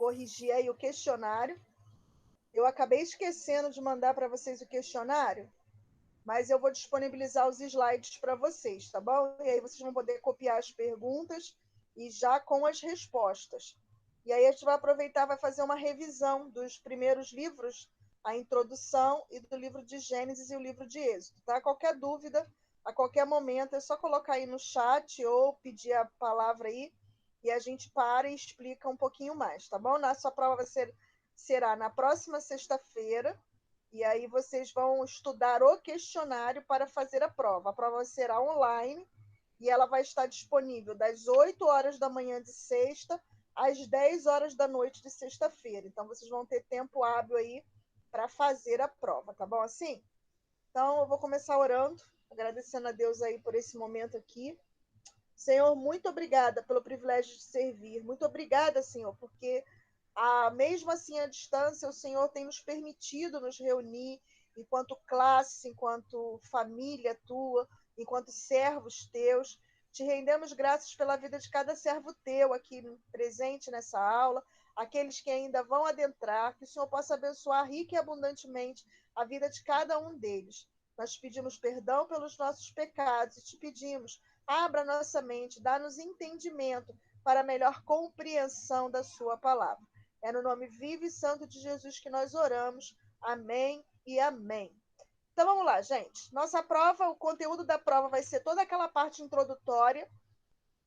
corrigir aí o questionário. Eu acabei esquecendo de mandar para vocês o questionário, mas eu vou disponibilizar os slides para vocês, tá bom? E aí vocês vão poder copiar as perguntas e já com as respostas. E aí a gente vai aproveitar, vai fazer uma revisão dos primeiros livros, a introdução, e do livro de Gênesis e o livro de Êxodo, tá? Qualquer dúvida, a qualquer momento, é só colocar aí no chat ou pedir a palavra aí e a gente para e explica um pouquinho mais, tá bom? Na sua prova será na próxima sexta-feira, e aí vocês vão estudar o questionário para fazer a prova. A prova será online e ela vai estar disponível das 8 horas da manhã de sexta às 10 horas da noite de sexta-feira. Então, vocês vão ter tempo hábil aí para fazer a prova, tá bom assim? Então, eu vou começar orando, agradecendo a Deus aí por esse momento aqui. Senhor, muito obrigada pelo privilégio de servir. Muito obrigada, Senhor, porque mesmo assim à distância, o Senhor tem nos permitido nos reunir enquanto classe, enquanto família tua, enquanto servos teus. Te rendemos graças pela vida de cada servo teu aqui presente nessa aula, aqueles que ainda vão adentrar, que o Senhor possa abençoar rica e abundantemente a vida de cada um deles. Nós te pedimos perdão pelos nossos pecados e te pedimos, abra nossa mente, dá-nos entendimento para melhor compreensão da sua palavra. É no nome vivo e santo de Jesus que nós oramos. Amém e amém. Então vamos lá, gente. Nossa prova, o conteúdo da prova vai ser toda aquela parte introdutória,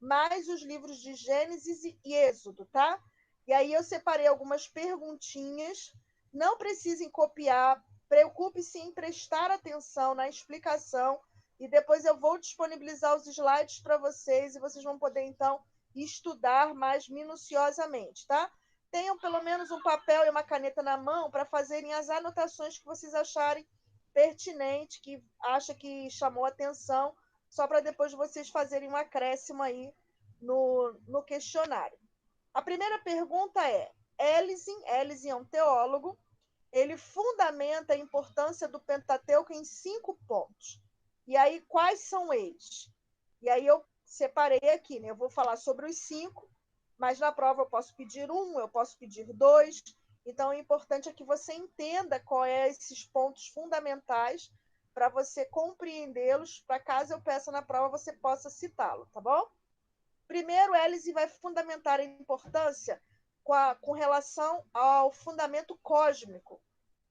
mais os livros de Gênesis e Êxodo, tá? E aí eu separei algumas perguntinhas. Não precisem copiar, preocupe-se em prestar atenção na explicação e depois eu vou disponibilizar os slides para vocês e vocês vão poder, então, estudar mais minuciosamente, tá? Tenham pelo menos um papel e uma caneta na mão para fazerem as anotações que vocês acharem pertinente, que acha que chamou atenção, só para depois vocês fazerem um acréscimo aí no questionário. A primeira pergunta é: Ellison é um teólogo, ele fundamenta a importância do Pentateuco em 5 pontos. E aí, quais são eles? E aí eu separei aqui, né? Eu vou falar sobre os 5, mas na prova eu posso pedir 1, eu posso pedir 2. Então, o importante é que você entenda quais são esses pontos fundamentais para você compreendê-los, para caso eu peça na prova, você possa citá-lo, tá bom? Primeiro, Ellison vai fundamentar a importância com relação ao fundamento cósmico,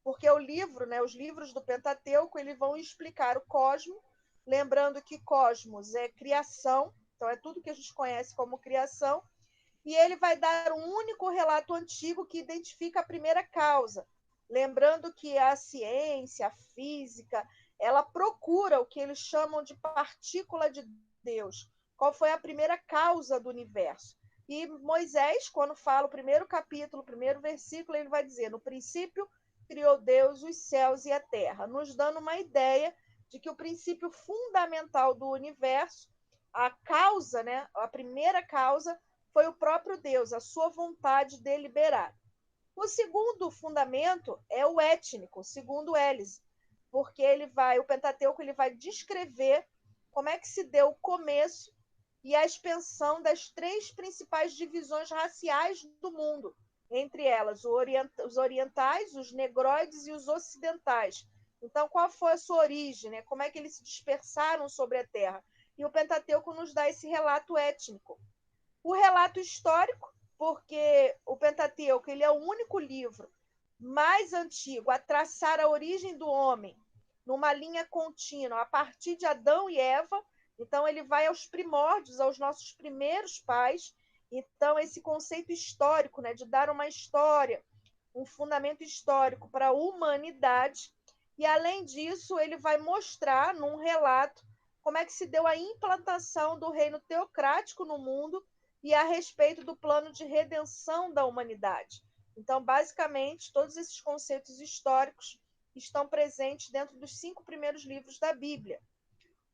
porque o livro, né, os livros do Pentateuco, eles vão explicar o cosmos, lembrando que cosmos é criação, então é tudo que a gente conhece como criação, e ele vai dar um único relato antigo que identifica a primeira causa, lembrando que a ciência, a física, ela procura o que eles chamam de partícula de Deus. Qual foi a primeira causa do universo? E Moisés, quando fala o primeiro capítulo, o primeiro versículo, ele vai dizer: no princípio criou Deus os céus e a terra, nos dando uma ideia de que o princípio fundamental do universo, a causa, né, a primeira causa, foi o próprio Deus, a sua vontade deliberada. O segundo fundamento é o étnico, segundo Ellison, porque o Pentateuco ele vai descrever como é que se deu o começo e a expansão das 3 principais divisões raciais do mundo, entre elas os orientais, os negroides e os ocidentais. Então, qual foi a sua origem? Né? Como é que eles se dispersaram sobre a Terra? E o Pentateuco nos dá esse relato étnico. O relato histórico, porque o Pentateuco ele é o único livro mais antigo a traçar a origem do homem numa linha contínua a partir de Adão e Eva. Então, ele vai aos primórdios, aos nossos primeiros pais. Então, esse conceito histórico, né, de dar uma história, um fundamento histórico para a humanidade. E, além disso, ele vai mostrar, num relato, como é que se deu a implantação do reino teocrático no mundo e a respeito do plano de redenção da humanidade. Então, basicamente, todos esses conceitos históricos estão presentes dentro dos 5 primeiros livros da Bíblia.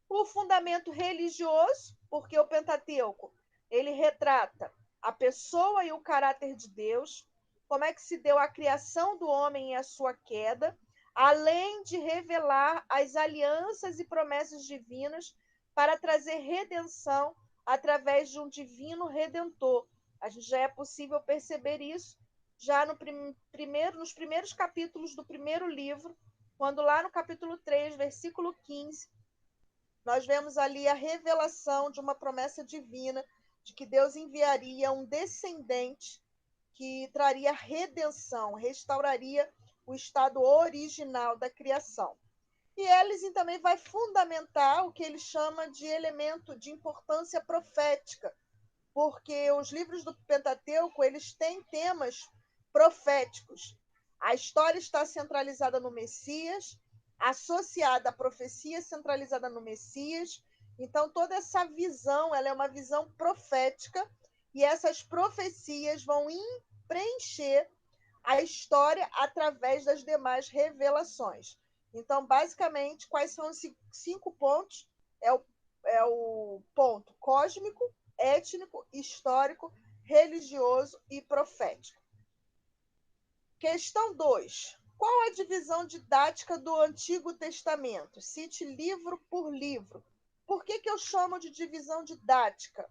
O fundamento religioso, porque o Pentateuco, ele retrata a pessoa e o caráter de Deus, como é que se deu a criação do homem e a sua queda, além de revelar as alianças e promessas divinas para trazer redenção através de um divino redentor. A gente já é possível perceber isso já nos primeiros capítulos do primeiro livro, quando lá no capítulo 3, versículo 15, nós vemos ali a revelação de uma promessa divina de que Deus enviaria um descendente que traria redenção, restauraria o estado original da criação. E Ellison também vai fundamentar o que ele chama de elemento de importância profética, porque os livros do Pentateuco, eles têm temas proféticos. A história está centralizada no Messias, associada à profecia centralizada no Messias. Então, toda essa visão, ela é uma visão profética, e essas profecias vão preencher a história através das demais revelações. Então, basicamente, quais são os 5 pontos? É o ponto cósmico, étnico, histórico, religioso e profético. Questão 2. Qual a divisão didática do Antigo Testamento? Cite livro por livro. Por que eu chamo de divisão didática?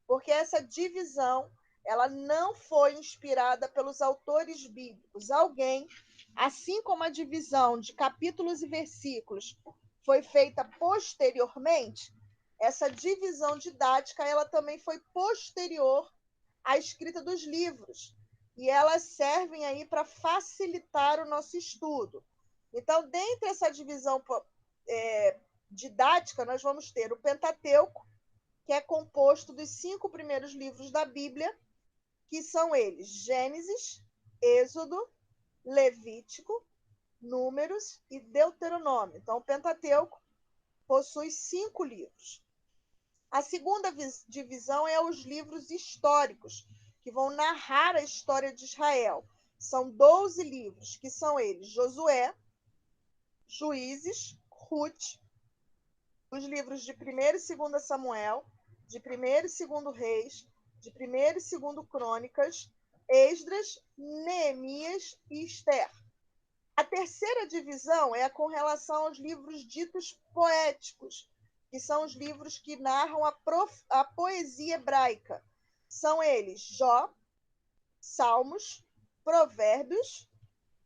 Porque essa divisão, ela não foi inspirada pelos autores bíblicos. Alguém, assim como a divisão de capítulos e versículos foi feita posteriormente, essa divisão didática, ela também foi posterior à escrita dos livros. E elas servem aí para facilitar o nosso estudo. Então, dentre essa divisão didática, nós vamos ter o Pentateuco, que é composto dos 5 primeiros livros da Bíblia, que são eles: Gênesis, Êxodo, Levítico, Números e Deuteronômio. Então, o Pentateuco possui 5 livros. A segunda divisão é os livros históricos, que vão narrar a história de Israel. São 12 livros, que são eles: Josué, Juízes, Ruth, os livros de 1º e 2º Samuel, de 1º e 2º Reis, de 1º e 2º Crônicas, Esdras, Neemias e Esther. A terceira divisão é com relação aos livros ditos poéticos, que são os livros que narram a poesia hebraica. São eles Jó, Salmos, Provérbios,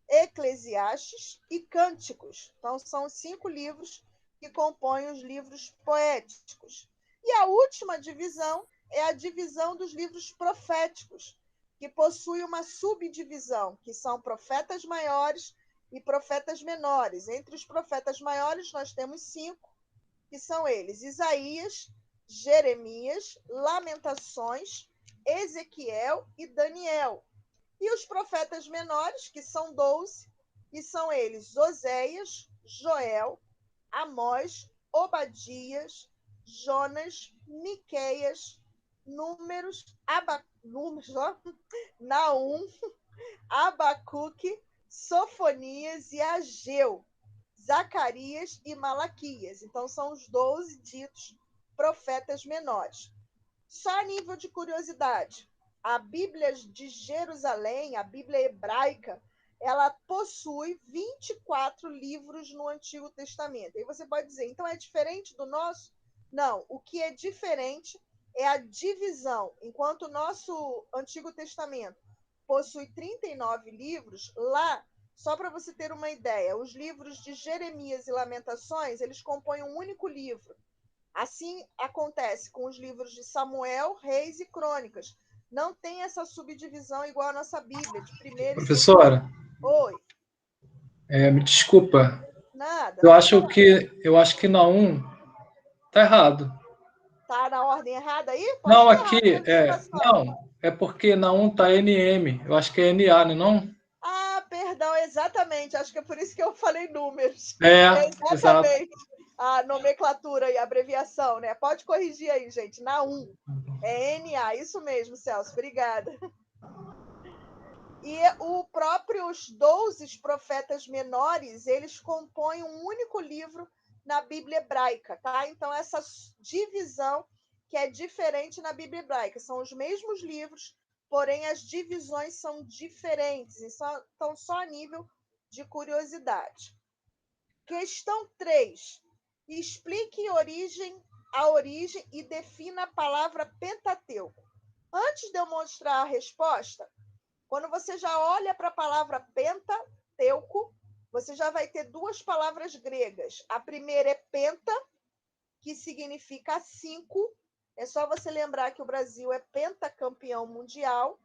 Eclesiastes e Cânticos. Então, são 5 livros que compõem os livros poéticos. E a última divisão é a divisão dos livros proféticos, que possui uma subdivisão, que são profetas maiores e profetas menores. Entre os profetas maiores, nós temos 5, que são eles: Isaías, Jeremias, Lamentações, Ezequiel e Daniel. E os profetas menores, que são 12, que são eles: Oséias, Joel, Amós, Obadias, Jonas, Miqueias, Números, Naum, Abacuque, Sofonias e Ageu, Zacarias e Malaquias. Então, são os 12 ditos profetas menores. Só a nível de curiosidade, a Bíblia de Jerusalém, a Bíblia hebraica, ela possui 24 livros no Antigo Testamento. Aí você pode dizer, então é diferente do nosso? Não, o que é diferente é a divisão. Enquanto o nosso Antigo Testamento possui 39 livros, lá, só para você ter uma ideia, os livros de Jeremias e Lamentações, eles compõem um único livro. Assim acontece com os livros de Samuel, Reis e Crônicas. Não tem essa subdivisão igual a nossa Bíblia, de primeiro e segundo. Professora, Oi. me desculpa. Nada, Eu pode acho falar. que Naum tá errado. Tá na ordem errada aí? Pode Não, estar errado aqui na digitação. não, é porque Naum tá NM. Eu acho que é NA, não? Ah, perdão, exatamente. Acho que é por isso que eu falei números. É Exato. exatamente a nomenclatura e a abreviação, né? Pode corrigir aí, gente. Na 1. É NA, isso mesmo, Celso. Obrigada. E os 12 profetas menores, eles compõem um único livro na Bíblia hebraica, tá? Então, essa divisão que é diferente na Bíblia hebraica. São os mesmos livros, porém as divisões são diferentes. Então, só a nível de curiosidade. Questão 3. Explique a origem e defina a palavra Pentateuco. Antes de eu mostrar a resposta, Quando você já olha para a palavra Pentateuco, você já vai ter duas palavras gregas. A primeira é penta, que significa 5. É só você lembrar que o Brasil é pentacampeão mundial.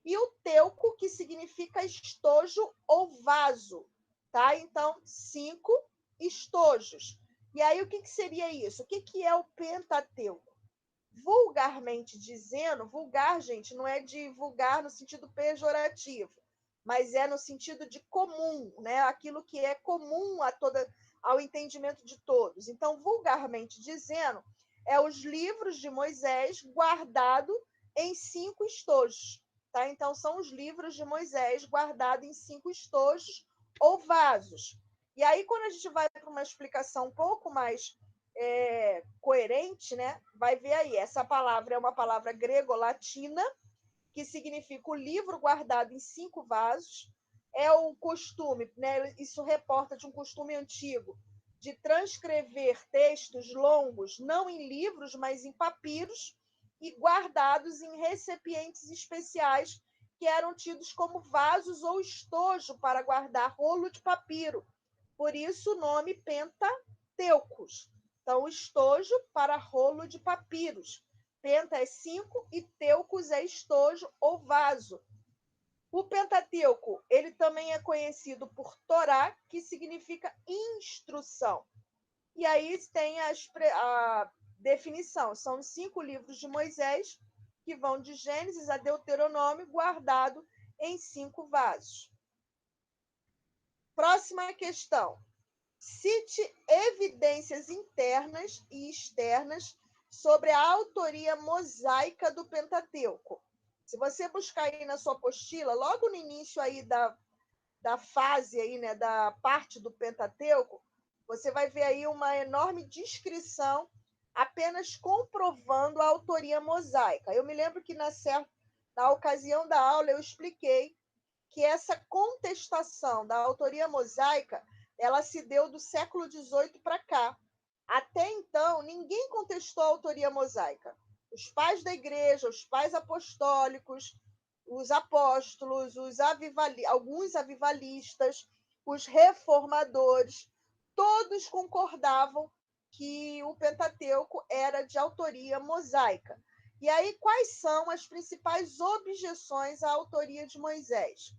E o teuco, que significa estojo ou vaso. Tá? Então, 5 estojos. E aí, o que seria isso? O que é o Pentateuco? Vulgarmente dizendo, vulgar, gente, não é de vulgar no sentido pejorativo, mas é no sentido de comum, né? Aquilo que é comum ao entendimento de todos. Então, vulgarmente dizendo, é os livros de Moisés guardados em 5 estojos. Tá? Então, são os livros de Moisés guardados em 5 estojos ou vasos. E aí, quando a gente vai para uma explicação um pouco mais coerente, né? Vai ver aí, essa palavra é uma palavra grego-latina, que significa o livro guardado em 5 vasos. É o costume, né? Isso reporta de um costume antigo de transcrever textos longos, não em livros, mas em papiros, e guardados em recipientes especiais que eram tidos como vasos ou estojo para guardar rolo de papiro. Por isso o nome Pentateucos. Então, estojo para rolo de papiros. Penta é 5 e teucos é estojo ou vaso. O Pentateuco, ele também é conhecido por Torá, que significa instrução. E aí tem a definição. São 5 livros de Moisés, que vão de Gênesis a Deuteronômio, guardado em 5 vasos. Próxima questão. Cite evidências internas e externas sobre a autoria mosaica do Pentateuco. Se você buscar aí na sua apostila, logo no início aí da fase aí, né, da parte do Pentateuco, você vai ver aí uma enorme descrição apenas comprovando a autoria mosaica. Eu me lembro que na ocasião da aula eu expliquei que essa contestação da autoria mosaica ela se deu do século XVIII para cá. Até então, ninguém contestou a autoria mosaica. Os pais da igreja, os pais apostólicos, os apóstolos, alguns avivalistas, os reformadores, todos concordavam que o Pentateuco era de autoria mosaica. E aí, quais são as principais objeções à autoria de Moisés?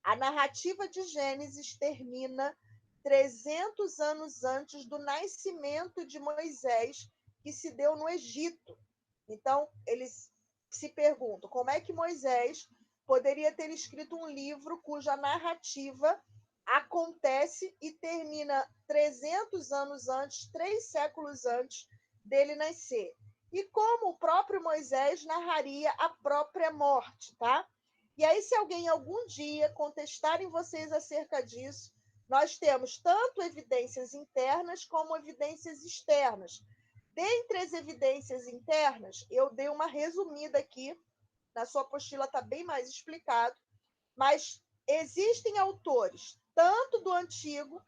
A narrativa de Gênesis termina 300 anos antes do nascimento de Moisés, que se deu no Egito. Então, eles se perguntam como é que Moisés poderia ter escrito um livro cuja narrativa acontece e termina 300 anos antes, 3 séculos antes dele nascer. E como o próprio Moisés narraria a própria morte, tá? E aí, se alguém algum dia contestar em vocês acerca disso, nós temos tanto evidências internas como evidências externas. Dentre as evidências internas, eu dei uma resumida aqui, na sua apostila está bem mais explicado, mas existem autores, tanto do Antigo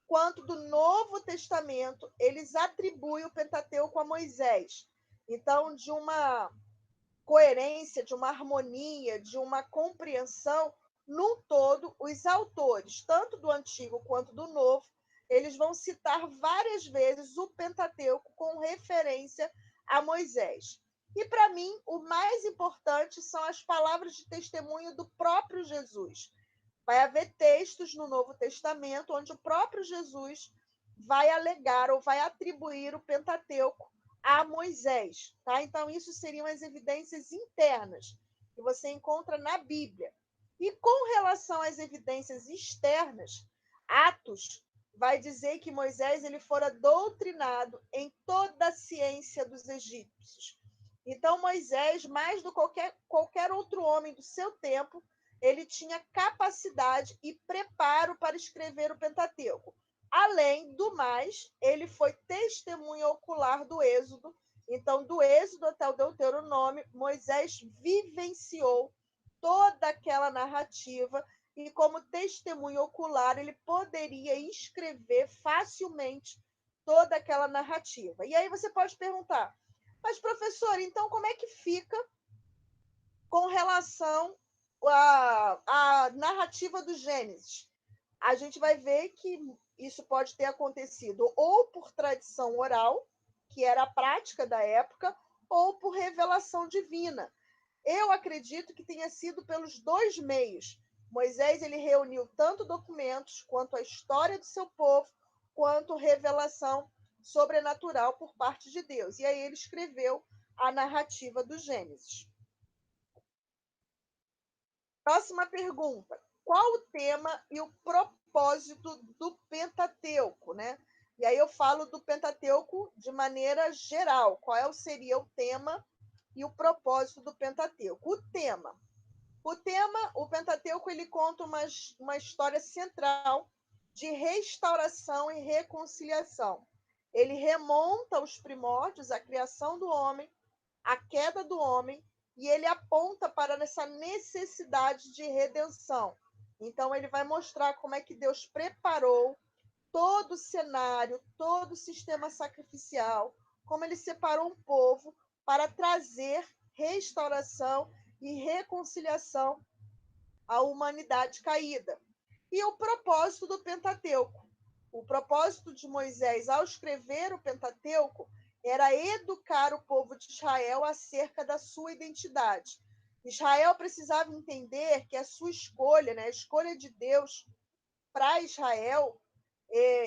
quanto do Novo Testamento, eles atribuem o Pentateuco a Moisés. Então, de uma coerência, de uma harmonia, de uma compreensão, no todo, os autores, tanto do Antigo quanto do Novo, eles vão citar várias vezes o Pentateuco com referência a Moisés. E, para mim, o mais importante são as palavras de testemunho do próprio Jesus. Vai haver textos no Novo Testamento onde o próprio Jesus vai alegar ou vai atribuir o Pentateuco a Moisés. Tá? Então, isso seriam as evidências internas que você encontra na Bíblia. E com relação às evidências externas, Atos vai dizer que Moisés ele fora doutrinado em toda a ciência dos egípcios. Então, Moisés, mais do que qualquer outro homem do seu tempo, ele tinha capacidade e preparo para escrever o Pentateuco. Além do mais, ele foi testemunha ocular do Êxodo. Então, do Êxodo até o Deuteronômio, Moisés vivenciou toda aquela narrativa e, como testemunha ocular, ele poderia escrever facilmente toda aquela narrativa. E aí você pode perguntar, mas, professor, então como é que fica com relação a narrativa do Gênesis, a gente vai ver que isso pode ter acontecido ou por tradição oral, que era a prática da época, ou por revelação divina. Eu acredito que tenha sido pelos dois meios. Moisés ele reuniu tanto documentos quanto a história do seu povo, quanto revelação sobrenatural por parte de Deus. E aí ele escreveu a narrativa do Gênesis. Próxima pergunta. Qual o tema e o propósito do Pentateuco, né? E aí eu falo do Pentateuco de maneira geral. Qual seria o tema e o propósito do Pentateuco? O Pentateuco, ele conta uma história central de restauração e reconciliação. Ele remonta aos primórdios, a criação do homem, a queda do homem, e ele aponta para essa necessidade de redenção. Então, ele vai mostrar como é que Deus preparou todo o cenário, todo o sistema sacrificial, como ele separou um povo para trazer restauração e reconciliação à humanidade caída. E o propósito do Pentateuco. O propósito de Moisés, ao escrever o Pentateuco, era educar o povo de Israel acerca da sua identidade. Israel precisava entender que a sua escolha, né, a escolha de Deus para Israel,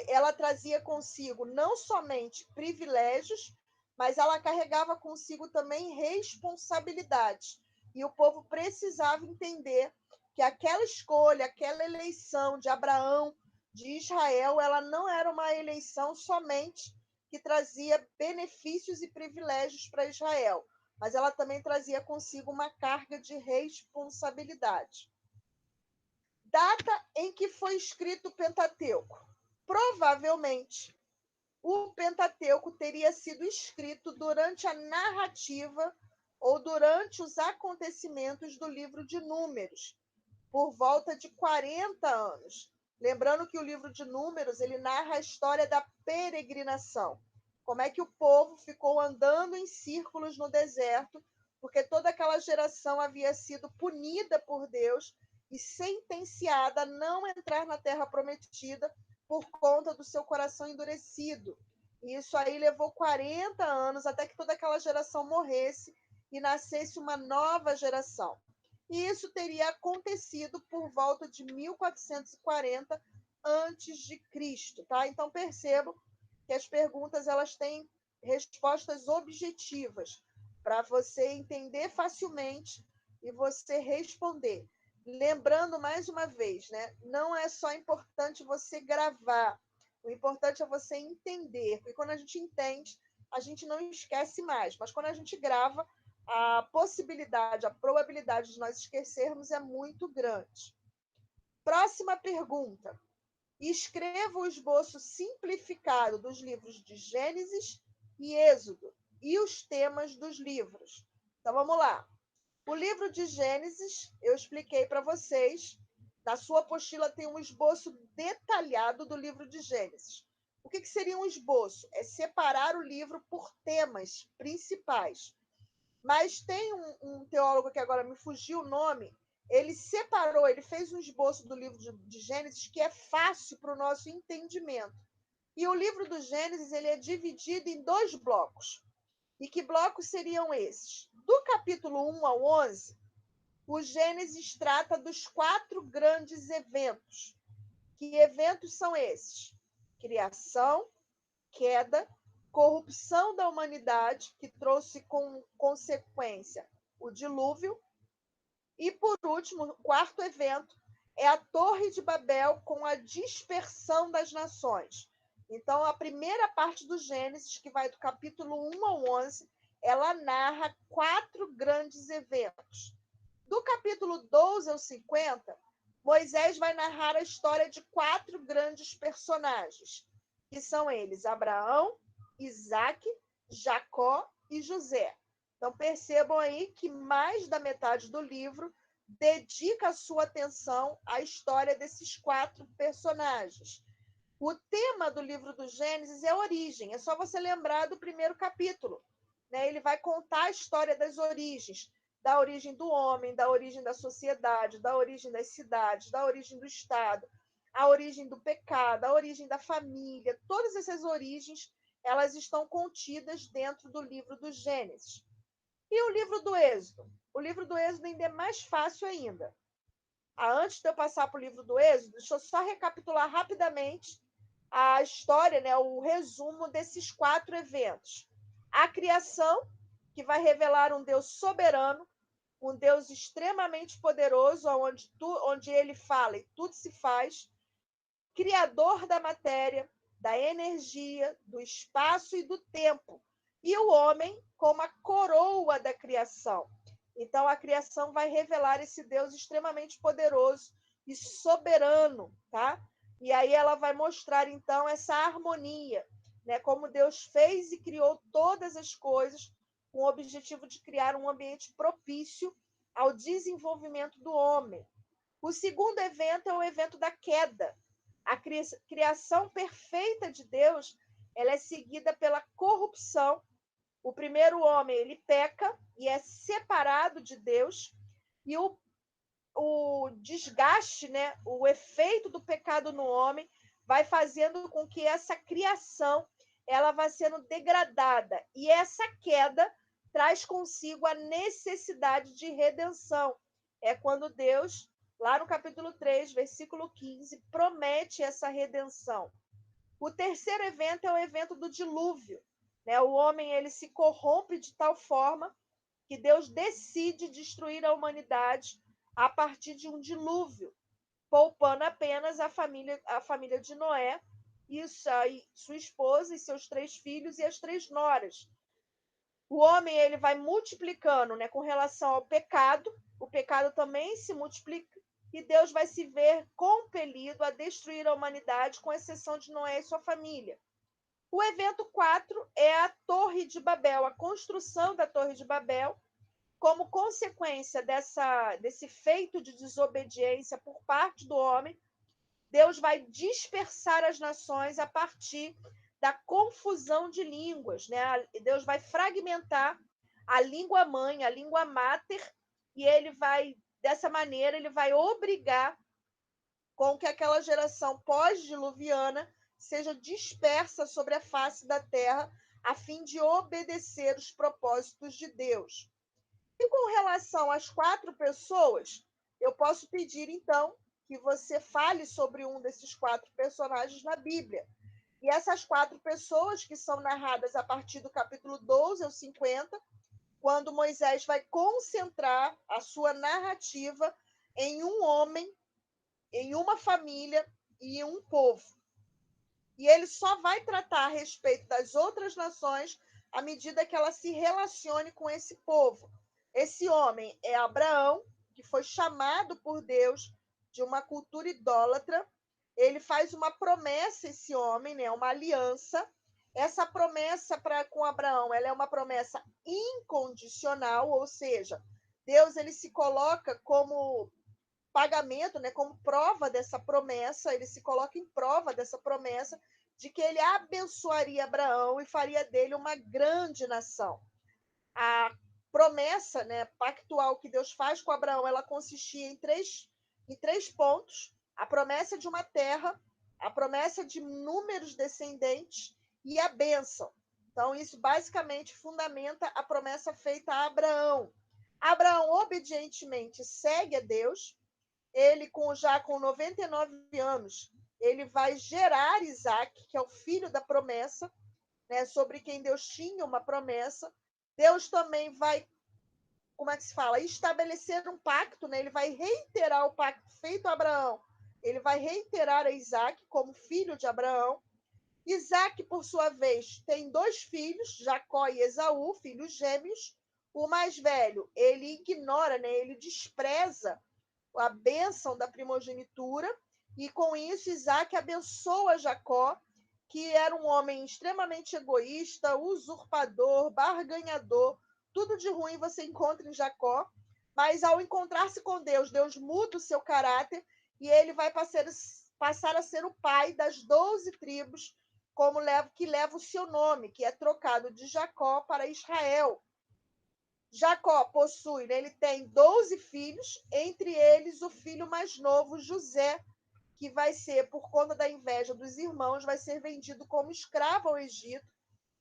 ela trazia consigo não somente privilégios, mas ela carregava consigo também responsabilidades. E o povo precisava entender que aquela escolha, aquela eleição de Abraão, de Israel, ela não era uma eleição somente que trazia benefícios e privilégios para Israel, mas ela também trazia consigo uma carga de responsabilidade. Data em que foi escrito o Pentateuco. Provavelmente, o Pentateuco teria sido escrito durante a narrativa ou durante os acontecimentos do livro de Números, por volta de 40 anos. Lembrando que o livro de Números, ele narra a história da peregrinação. Como é que o povo ficou andando em círculos no deserto, porque toda aquela geração havia sido punida por Deus e sentenciada a não entrar na terra prometida por conta do seu coração endurecido. E isso aí levou 40 anos até que toda aquela geração morresse e nascesse uma nova geração. E isso teria acontecido por volta de 1440 antes de Cristo, tá? Então percebam que as perguntas elas têm respostas objetivas para você entender facilmente e você responder. Lembrando mais uma vez, né? Não é só importante você gravar, o importante é você entender, porque quando a gente entende, a gente não esquece mais, mas quando a gente grava, a possibilidade, a probabilidade de nós esquecermos é muito grande. Próxima pergunta. Escreva o esboço simplificado dos livros de Gênesis e Êxodo e os temas dos livros. Então vamos lá. O livro de Gênesis, eu expliquei para vocês. Na sua apostila tem um esboço detalhado do livro de Gênesis. O que seria um esboço? É separar o livro por temas principais. Mas tem um teólogo que agora me fugiu o nome, ele separou, ele fez um esboço do livro de Gênesis que é fácil para o nosso entendimento. E o livro do Gênesis ele é dividido em dois blocos. E que blocos seriam esses? Do capítulo 1 ao 11, o Gênesis trata dos 4 grandes eventos. Que eventos são esses? Criação, queda, corrupção da humanidade, que trouxe como consequência o dilúvio, e, por último, o quarto evento é a Torre de Babel com a dispersão das nações. Então, a primeira parte do Gênesis, que vai do capítulo 1 ao 11, ela narra 4 grandes eventos. Do capítulo 12 ao 50, Moisés vai narrar a história de 4 grandes personagens, que são eles Abraão, Isaque, Jacó e José. Então percebam aí que mais da metade do livro dedica a sua atenção à história desses 4 personagens. O tema do livro do Gênesis é a origem, é só você lembrar do primeiro capítulo. Né? Ele vai contar a história das origens, da origem do homem, da origem da sociedade, da origem das cidades, da origem do Estado, a origem do pecado, a origem da família. Todas essas origens, elas estão contidas dentro do livro do Gênesis. E o livro do Êxodo? O livro do Êxodo ainda é mais fácil ainda. Antes de eu passar para o livro do Êxodo, deixa eu só recapitular rapidamente a história, né, o resumo desses 4 eventos. A criação, que vai revelar um Deus soberano, um Deus extremamente poderoso, onde ele fala e tudo se faz, criador da matéria, da energia, do espaço e do tempo. E o homem como a coroa da criação. Então, a criação vai revelar esse Deus extremamente poderoso e soberano, tá? E aí ela vai mostrar, então, essa harmonia, né? Como Deus fez e criou todas as coisas com o objetivo de criar um ambiente propício ao desenvolvimento do homem. O segundo evento é o evento da queda. A criação perfeita de Deus, ela é seguida pela corrupção. O primeiro homem, ele peca e é separado de Deus, e o desgaste, né, o efeito do pecado no homem vai fazendo com que essa criação ela vá sendo degradada, e essa queda traz consigo a necessidade de redenção. É quando Deus, lá no capítulo 3, versículo 15, promete essa redenção. O terceiro evento é o evento do dilúvio, né? O homem ele se corrompe de tal forma que Deus decide destruir a humanidade a partir de um dilúvio, poupando apenas a família de Noé e sua esposa e seus 3 filhos e as 3 noras. O homem ele vai multiplicando, né, com relação ao pecado, o pecado também se multiplica e Deus vai se ver compelido a destruir a humanidade, com exceção de Noé e sua família. O evento 4 é a Torre de Babel, a construção da Torre de Babel, como consequência desse feito de desobediência por parte do homem. Deus vai dispersar as nações a partir da confusão de línguas, né? Deus vai fragmentar a língua mãe, a língua máter, e ele vai, dessa maneira, ele vai obrigar com que aquela geração pós-diluviana seja dispersa sobre a face da terra, a fim de obedecer os propósitos de Deus. E com relação às 4 pessoas, eu posso pedir, então, que você fale sobre um desses 4 personagens na Bíblia. E essas 4 pessoas, que são narradas a partir do capítulo 12 ao 50, quando Moisés vai concentrar a sua narrativa em um homem, em uma família e em um povo. E ele só vai tratar a respeito das outras nações à medida que ela se relacione com esse povo. Esse homem é Abraão, que foi chamado por Deus de uma cultura idólatra. Ele faz uma promessa, esse homem, né, uma aliança. Essa promessa com Abraão, ela é uma promessa incondicional, ou seja, Deus ele se coloca como pagamento, né, como prova dessa promessa, ele se coloca em prova dessa promessa de que ele abençoaria Abraão e faria dele uma grande nação. A promessa, né, pactual que Deus faz com Abraão, ela consistia em três pontos: a promessa de uma terra, a promessa de inúmeros descendentes e a bênção. Então, isso basicamente fundamenta a promessa feita a Abraão. Abraão obedientemente segue a Deus. Ele, já com 99 anos, ele vai gerar Isaac, que é o filho da promessa, né, sobre quem Deus tinha uma promessa. Deus também vai, como é que se fala, estabelecer um pacto, né? Ele vai reiterar o pacto feito a Abraão. Ele vai reiterar a Isaac como filho de Abraão. Isaac, por sua vez, tem 2 filhos, Jacó e Esaú, filhos gêmeos. O mais velho, ele ignora, né? Ele despreza a bênção da primogenitura, e com isso Isaac abençoa Jacó, que era um homem extremamente egoísta, usurpador, barganhador, tudo de ruim você encontra em Jacó, mas ao encontrar-se com Deus, Deus muda o seu caráter e ele vai passar a ser o pai das 12 tribos, que leva o seu nome, que é trocado de Jacó para Israel. Jacó possui, né, ele tem 12 filhos, entre eles o filho mais novo, José, que vai ser, por conta da inveja dos irmãos, vai ser vendido como escravo ao Egito,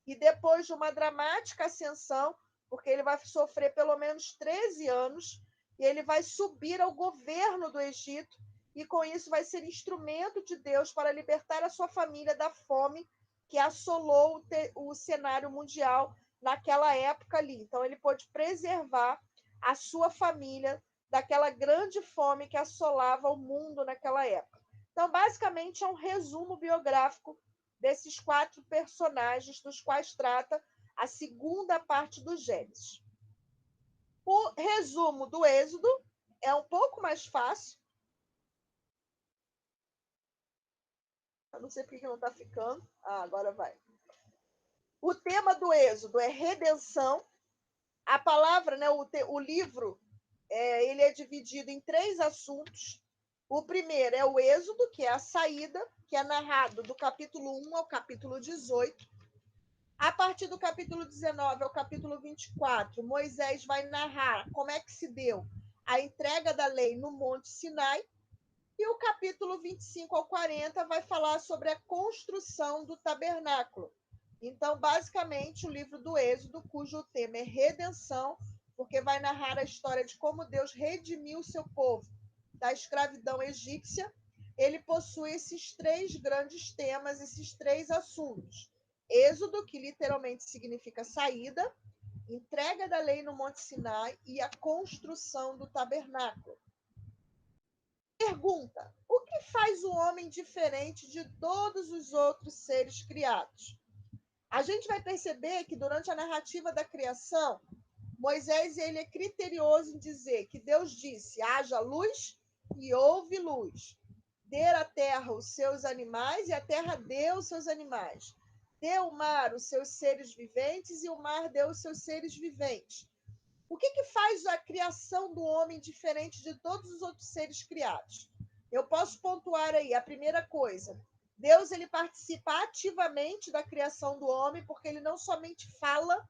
e depois de uma dramática ascensão, porque ele vai sofrer pelo menos 13 anos, e ele vai subir ao governo do Egito, e com isso vai ser instrumento de Deus para libertar a sua família da fome que assolou o cenário mundial naquela época ali. Então, ele pôde preservar a sua família daquela grande fome que assolava o mundo naquela época. Então, basicamente, é um resumo biográfico desses 4 personagens dos quais trata a segunda parte do Gênesis. O resumo do Êxodo é um pouco mais fácil. Eu não sei por que não está ficando. Agora vai. O tema do Êxodo é redenção. A palavra, né, o livro, ele é dividido em 3 assuntos. O primeiro é o Êxodo, que é a saída, que é narrado do capítulo 1 ao capítulo 18. A partir do capítulo 19 ao capítulo 24, Moisés vai narrar como é que se deu a entrega da lei no Monte Sinai. E o capítulo 25 ao 40 vai falar sobre a construção do tabernáculo. Então, basicamente, o livro do Êxodo, cujo tema é redenção, porque vai narrar a história de como Deus redimiu o seu povo da escravidão egípcia, ele possui esses 3 grandes temas, esses 3 assuntos. Êxodo, que literalmente significa saída, entrega da lei no Monte Sinai e a construção do tabernáculo. Pergunta: o que faz o homem diferente de todos os outros seres criados? A gente vai perceber que durante a narrativa da criação, Moisés ele é criterioso em dizer que Deus disse: haja luz e houve luz. Dê à terra os seus animais e a terra deu os seus animais. Deu o mar os seus seres viventes e o mar deu os seus seres viventes. O que faz a criação do homem diferente de todos os outros seres criados? Eu posso pontuar aí a primeira coisa. Deus ele participa ativamente da criação do homem, porque ele não somente fala,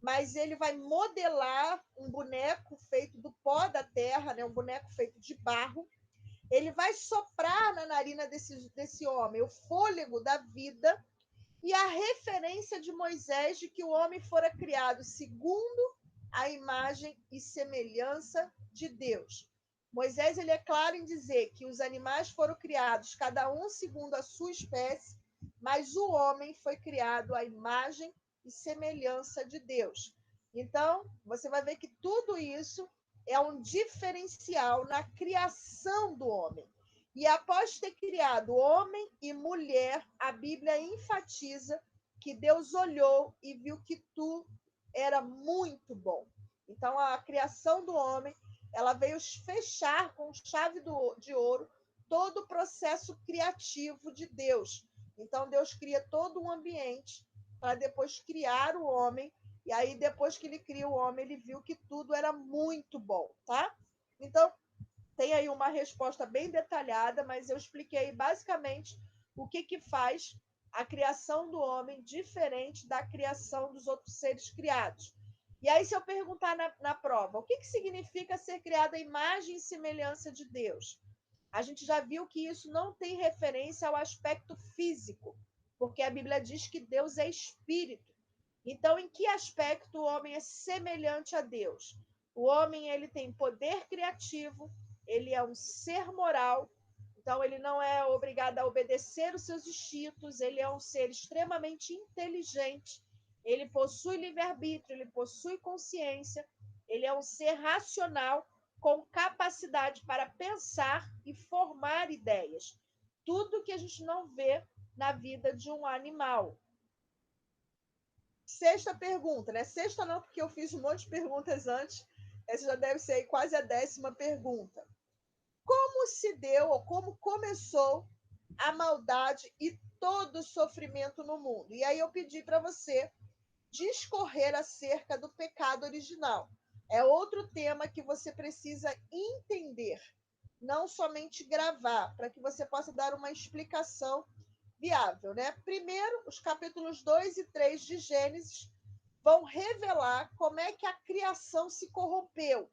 mas ele vai modelar um boneco feito do pó da terra, né? Um boneco feito de barro. Ele vai soprar na narina desse homem o fôlego da vida e a referência de Moisés de que o homem fora criado segundo a imagem e semelhança de Deus. Moisés ele é claro em dizer que os animais foram criados, cada um segundo a sua espécie, mas o homem foi criado à imagem e semelhança de Deus. Então, você vai ver que tudo isso é um diferencial na criação do homem. E após ter criado homem e mulher, a Bíblia enfatiza que Deus olhou e viu que tudo era muito bom. Então, a criação do homem, ela veio fechar com chave de ouro todo o processo criativo de Deus. Então, Deus cria todo um ambiente para depois criar o homem. E aí, depois que ele cria o homem, ele viu que tudo era muito bom, tá? Então, tem aí uma resposta bem detalhada, mas eu expliquei basicamente o que faz a criação do homem diferente da criação dos outros seres criados. E aí, se eu perguntar na prova, o que significa ser criada a imagem e semelhança de Deus? A gente já viu que isso não tem referência ao aspecto físico, porque a Bíblia diz que Deus é espírito. Então, em que aspecto o homem é semelhante a Deus? O homem ele tem poder criativo, ele é um ser moral, então ele não é obrigado a obedecer os seus instintos, ele é um ser extremamente inteligente, ele possui livre-arbítrio, ele possui consciência, ele é um ser racional com capacidade para pensar e formar ideias. Tudo que a gente não vê na vida de um animal. Sexta pergunta, né? Sexta não, porque eu fiz um monte de perguntas antes. Essa já deve ser aí quase a 10ª pergunta. Como se deu ou como começou a maldade e todo o sofrimento no mundo? E aí eu pedi para você discorrer acerca do pecado original. É outro tema que você precisa entender, não somente gravar, para que você possa dar uma explicação viável, né? Primeiro, os capítulos 2 e 3 de Gênesis vão revelar como é que a criação se corrompeu.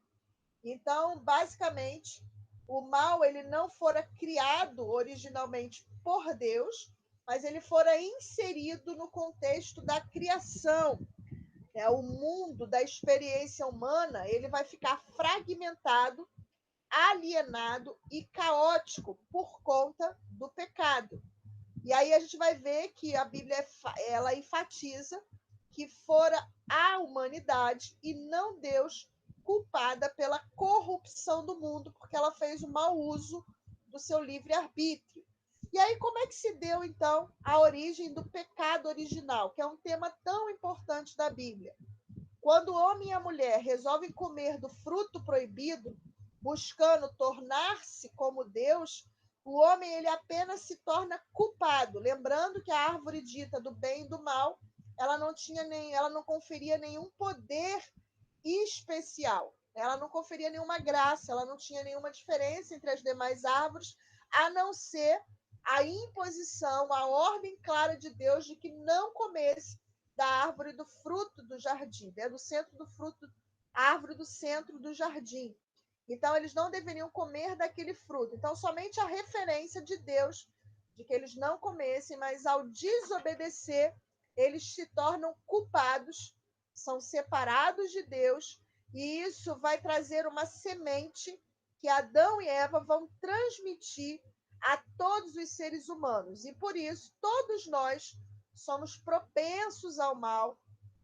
Então, basicamente, o mal ele não fora criado originalmente por Deus, mas ele fora inserido no contexto da criação. O mundo da experiência humana ele vai ficar fragmentado, alienado e caótico por conta do pecado. E aí a gente vai ver que a Bíblia ela enfatiza que fora a humanidade e não Deus culpada pela corrupção do mundo, porque ela fez o mau uso do seu livre-arbítrio. E aí, como é que se deu, então, a origem do pecado original, que é um tema tão importante da Bíblia? Quando o homem e a mulher resolvem comer do fruto proibido, buscando tornar-se como Deus, o homem ele apenas se torna culpado, lembrando que a árvore dita do bem e do mal, ela não conferia nenhum poder especial, ela não conferia nenhuma graça, ela não tinha nenhuma diferença entre as demais árvores, a não ser a imposição, a ordem clara de Deus de que não comesse da árvore do fruto do jardim, do centro do fruto, a árvore do centro do jardim. Então, eles não deveriam comer daquele fruto. Então, somente a referência de Deus de que eles não comessem, mas ao desobedecer, eles se tornam culpados, são separados de Deus, e isso vai trazer uma semente que Adão e Eva vão transmitir a todos os seres humanos. E por isso, todos nós somos propensos ao mal,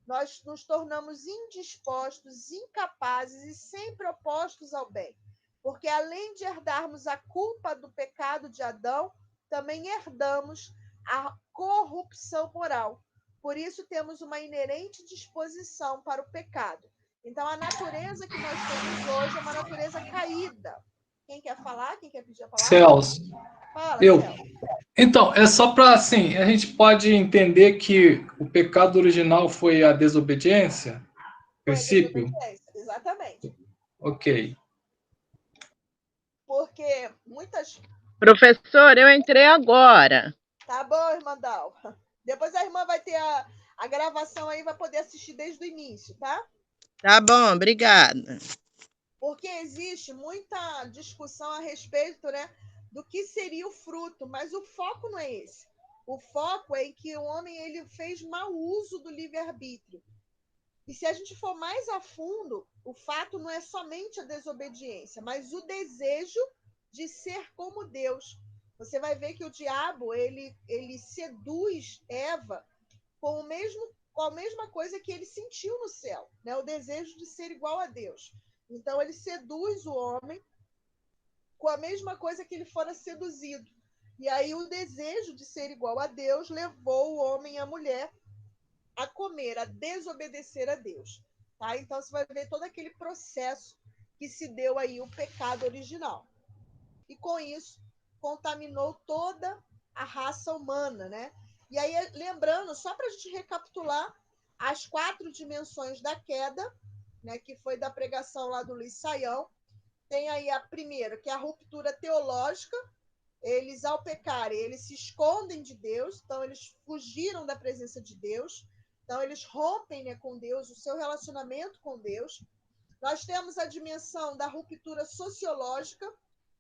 nós nos tornamos indispostos, incapazes e sempre opostos ao bem. Porque além de herdarmos a culpa do pecado de Adão, também herdamos a corrupção moral. Por isso temos uma inerente disposição para o pecado. Então a natureza que nós temos hoje é uma natureza caída. Quem quer falar? Quem quer pedir a palavra? Celso, Fala, eu. Celso. Então, é só para assim, a gente pode entender que o pecado original foi a desobediência, Foi a princípio? desobediência, exatamente. Ok. Porque muitas. Professor, eu entrei agora. Tá bom, irmã Dal. Depois a irmã vai ter a gravação aí, vai poder assistir desde o início, tá? Tá bom, obrigada. Porque existe muita discussão a respeito, né, do que seria o fruto, mas o foco não é esse. O foco é em que o homem ele fez mau uso do livre-arbítrio. E se a gente for mais a fundo, o fato não é somente a desobediência, mas o desejo de ser como Deus. Você vai ver que o diabo ele seduz Eva com a mesma coisa que ele sentiu no céu, né? O desejo de ser igual a Deus. Então ele seduz o homem com a mesma coisa que ele fora seduzido. E aí o desejo de ser igual a Deus levou o homem e a mulher a comer, a desobedecer a Deus. Tá? Então você vai ver todo aquele processo que se deu aí, o pecado original. E com isso, contaminou toda a raça humana, né? E aí, lembrando, só para a gente recapitular, as 4 dimensões da queda, né, que foi da pregação lá do Luiz Saião, tem aí a primeira, que é a ruptura teológica. Eles, ao pecarem, eles se escondem de Deus, então eles fugiram da presença de Deus, então eles rompem, né, com Deus, o seu relacionamento com Deus. Nós temos a dimensão da ruptura sociológica,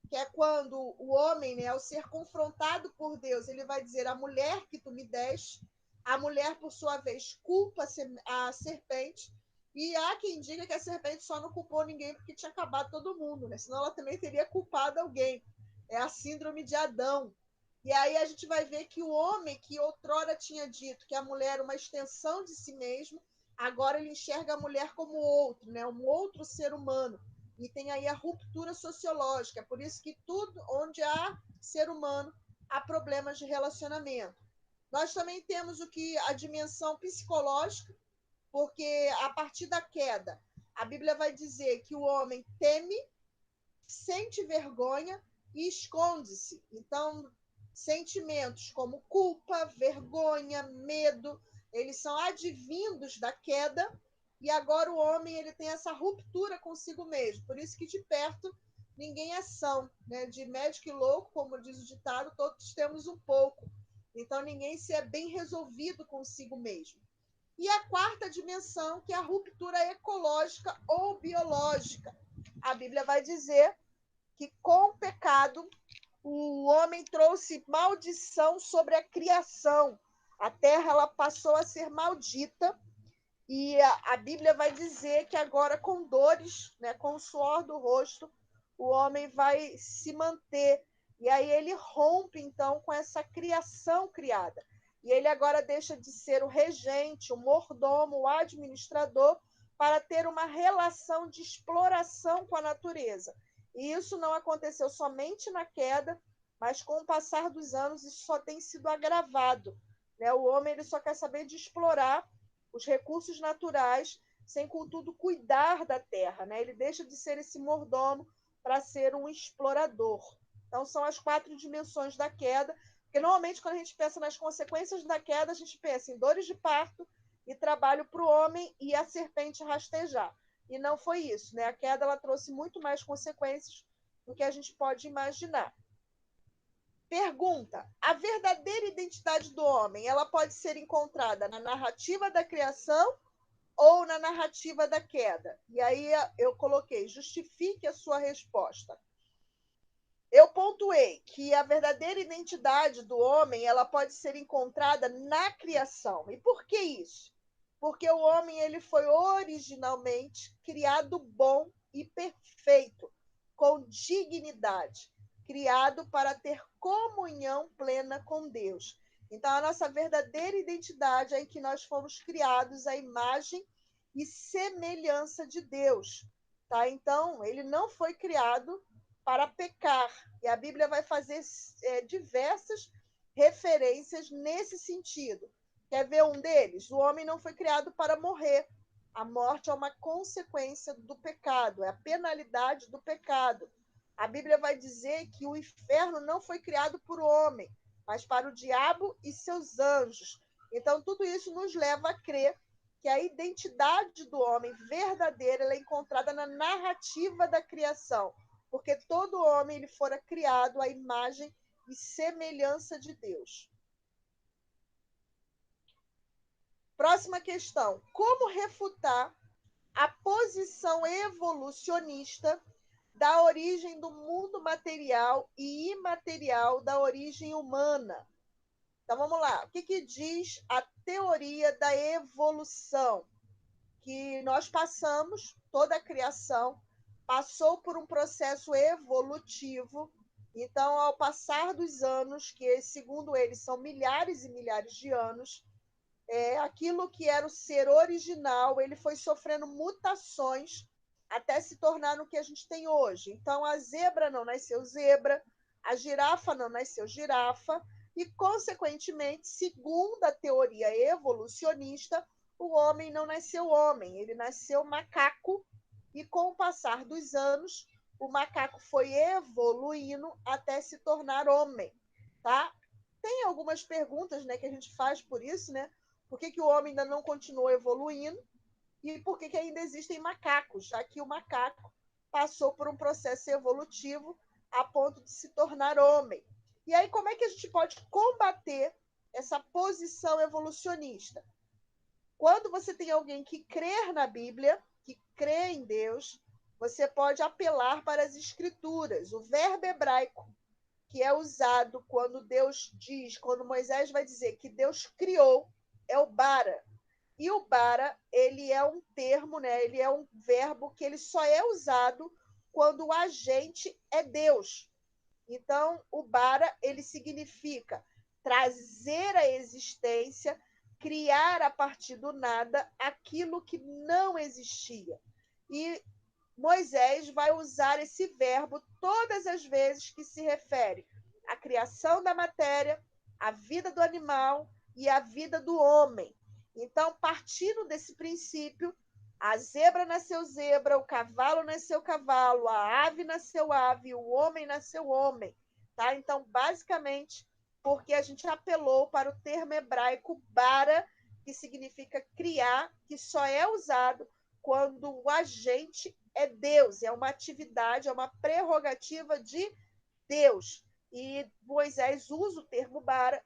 que é quando o homem, né, ao ser confrontado por Deus, ele vai dizer: a mulher que tu me deste. A mulher, por sua vez, culpa a serpente, e há quem diga que a serpente só não culpou ninguém porque tinha acabado todo mundo, né? Senão ela também teria culpado alguém. É a síndrome de Adão. E aí a gente vai ver que o homem que outrora tinha dito que a mulher era uma extensão de si mesmo, agora ele enxerga a mulher como outro, né? Um outro ser humano. E tem aí a ruptura sociológica. Por isso que tudo onde há ser humano, há problemas de relacionamento. Nós também temos a dimensão psicológica, porque a partir da queda, a Bíblia vai dizer que o homem teme, sente vergonha e esconde-se. Então, sentimentos como culpa, vergonha, medo, eles são advindos da queda, e agora o homem ele tem essa ruptura consigo mesmo. Por isso que de perto ninguém é são, né? De médico e louco, como diz o ditado, todos temos um pouco. Então ninguém se é bem resolvido consigo mesmo. E a quarta dimensão, que é a ruptura ecológica ou biológica. A Bíblia vai dizer que com o pecado o homem trouxe maldição sobre a criação. A terra ela passou a ser maldita e a Bíblia vai dizer que agora com dores, né, com o suor do rosto, o homem vai se manter. E aí ele rompe então com essa criação criada. E ele agora deixa de ser o regente, o mordomo, o administrador, para ter uma relação de exploração com a natureza. E isso não aconteceu somente na queda, mas com o passar dos anos isso só tem sido agravado. Né? O homem ele só quer saber de explorar os recursos naturais, sem, contudo, cuidar da terra. Né? Ele deixa de ser esse mordomo para ser um explorador. Então, são as 4 dimensões da queda, porque normalmente, quando a gente pensa nas consequências da queda, a gente pensa em dores de parto e trabalho para o homem e a serpente rastejar. E não foi isso. Né? A queda ela trouxe muito mais consequências do que a gente pode imaginar. Pergunta: a verdadeira identidade do homem, ela pode ser encontrada na narrativa da criação ou na narrativa da queda? E aí eu coloquei: justifique a sua resposta. Eu pontuei que a verdadeira identidade do homem, ela pode ser encontrada na criação. E por que isso? Porque o homem ele foi originalmente criado bom e perfeito, com dignidade, criado para ter comunhão plena com Deus. Então, a nossa verdadeira identidade é em que nós fomos criados à imagem e semelhança de Deus. Tá? Então, ele não foi criado para pecar. E a Bíblia vai fazer diversas referências nesse sentido. Quer ver um deles? O homem não foi criado para morrer. A morte é uma consequência do pecado, é a penalidade do pecado. A Bíblia vai dizer que o inferno não foi criado por homem, mas para o diabo e seus anjos. Então, tudo isso nos leva a crer que a identidade do homem verdadeira é encontrada na narrativa da criação, porque todo homem ele fora criado à imagem e semelhança de Deus. Próxima questão: como refutar a posição evolucionista da origem do mundo material e imaterial da origem humana? Então vamos lá. O que diz a teoria da evolução? Que nós passamos, toda a criação passou por um processo evolutivo. Então, ao passar dos anos, que segundo eles são milhares e milhares de anos, aquilo que era o ser original, ele foi sofrendo mutações até se tornar no que a gente tem hoje. Então, a zebra não nasceu zebra, a girafa não nasceu girafa, e, consequentemente, segundo a teoria evolucionista, o homem não nasceu homem, ele nasceu macaco, e com o passar dos anos, o macaco foi evoluindo até se tornar homem. Tá? Tem algumas perguntas, né, que a gente faz por isso, né? Por que o homem ainda não continuou evoluindo? E por que ainda existem macacos, já que o macaco passou por um processo evolutivo a ponto de se tornar homem? E aí, como é que a gente pode combater essa posição evolucionista? Quando você tem alguém que crê na Bíblia, que crê em Deus, você pode apelar para as Escrituras. O verbo hebraico que é usado quando Deus diz, quando Moisés vai dizer que Deus criou, é o bara. E o bara, ele é um termo, né? Ele é um verbo que ele só é usado quando o agente é Deus. Então, o bara, ele significa trazer à existência, criar a partir do nada aquilo que não existia. E Moisés vai usar esse verbo todas as vezes que se refere à criação da matéria, à vida do animal e à vida do homem. Então, partindo desse princípio, a zebra nasceu zebra, o cavalo nasceu cavalo, a ave nasceu ave, o homem nasceu homem. Tá? Então, basicamente, porque a gente apelou para o termo hebraico bara, que significa criar, que só é usado quando o agente é Deus, é uma atividade, é uma prerrogativa de Deus. E Moisés usa o termo bara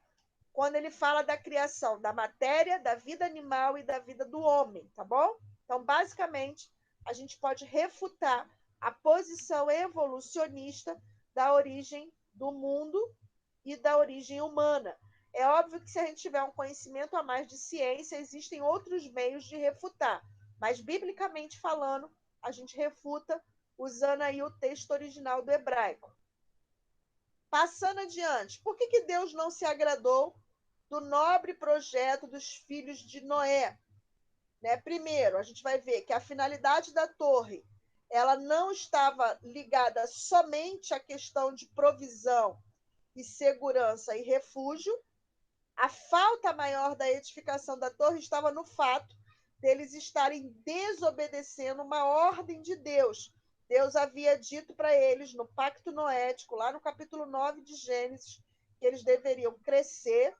quando ele fala da criação da matéria, da vida animal e da vida do homem, tá bom? Então, basicamente, a gente pode refutar a posição evolucionista da origem do mundo e da origem humana. É óbvio que se a gente tiver um conhecimento a mais de ciência, existem outros meios de refutar, mas biblicamente falando, a gente refuta usando aí o texto original do hebraico. Passando adiante, por que Deus não se agradou do nobre projeto dos filhos de Noé? Né? Primeiro, a gente vai ver que a finalidade da torre ela não estava ligada somente à questão de provisão e segurança e refúgio. A falta maior da edificação da torre estava no fato deles estarem desobedecendo uma ordem de Deus. Deus havia dito para eles no Pacto Noético, lá no capítulo 9 de Gênesis, que eles deveriam crescer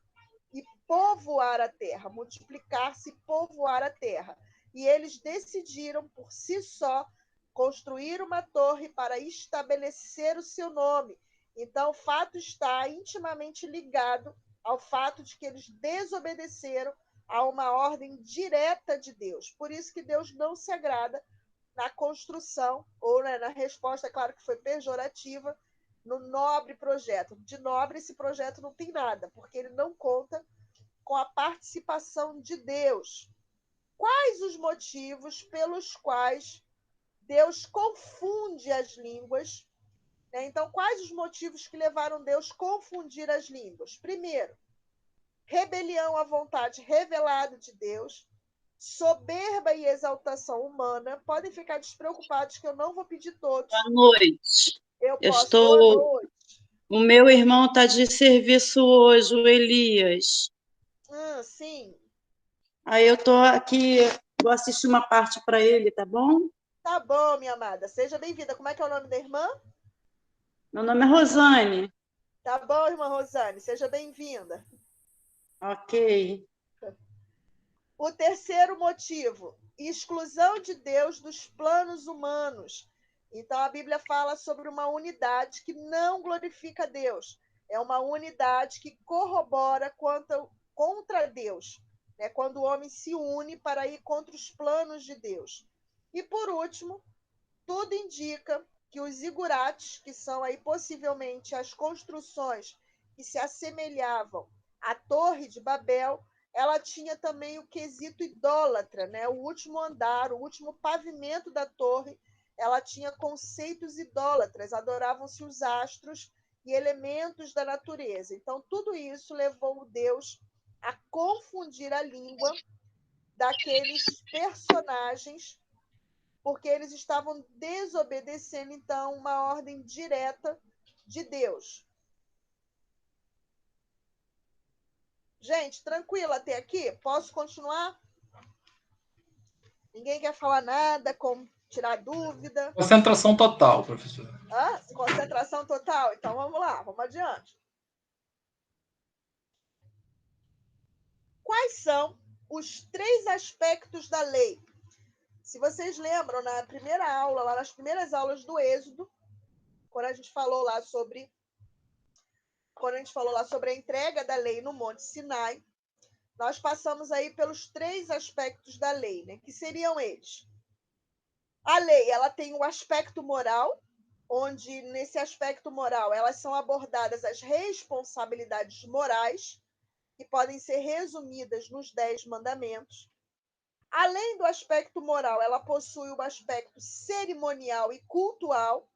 e povoar a terra, multiplicar-se e povoar a terra. E eles decidiram, por si só, construir uma torre para estabelecer o seu nome. Então, o fato está intimamente ligado ao fato de que eles desobedeceram a uma ordem direta de Deus. Por isso que Deus não se agrada na construção, ou né, na resposta, claro que foi pejorativa, no nobre projeto. De nobre, esse projeto não tem nada, porque ele não conta com a participação de Deus. Quais os motivos pelos quais Deus confunde as línguas? Né? Então, quais os motivos que levaram Deus a confundir as línguas? Primeiro, rebelião à vontade revelada de Deus, soberba e exaltação humana. Podem ficar despreocupados que eu não vou pedir todos. Boa noite. Eu Eu posso. estou. Boa noite. O meu irmão está de serviço hoje, o Elias. Sim. Aí eu estou aqui, vou assistir uma parte para ele, tá bom? Tá bom, minha amada. Seja bem-vinda. Como é que é o nome da irmã? Meu nome é Rosane. Tá bom, irmã Rosane. Seja bem-vinda. Ok. O terceiro motivo, exclusão de Deus dos planos humanos. Então, a Bíblia fala sobre uma unidade que não glorifica Deus. É uma unidade que corrobora contra Deus, né? Quando o homem se une para ir contra os planos de Deus. E, por último, tudo indica que os zigurates, que são aí possivelmente as construções que se assemelhavam à Torre de Babel, ela tinha também o quesito idólatra, né? O último andar, o último pavimento da torre, ela tinha conceitos idólatras, adoravam-se os astros e elementos da natureza. Então, tudo isso levou Deus a confundir a língua daqueles personagens, porque eles estavam desobedecendo, então, uma ordem direta de Deus. Gente, tranquilo até aqui? Posso continuar? Ninguém quer falar nada, como tirar dúvida? Concentração total, professor. Concentração total? Então vamos lá, vamos adiante. Quais são os 3 aspectos da lei? Se vocês lembram, na primeira aula, lá nas primeiras aulas do Êxodo, quando a gente falou lá sobre a entrega da lei no Monte Sinai, nós passamos aí pelos 3 aspectos da lei, né? Que seriam eles. A lei, ela tem o aspecto moral, onde nesse aspecto moral elas são abordadas as responsabilidades morais, que podem ser resumidas nos 10 mandamentos. Além do aspecto moral, ela possui o aspecto cerimonial e cultural,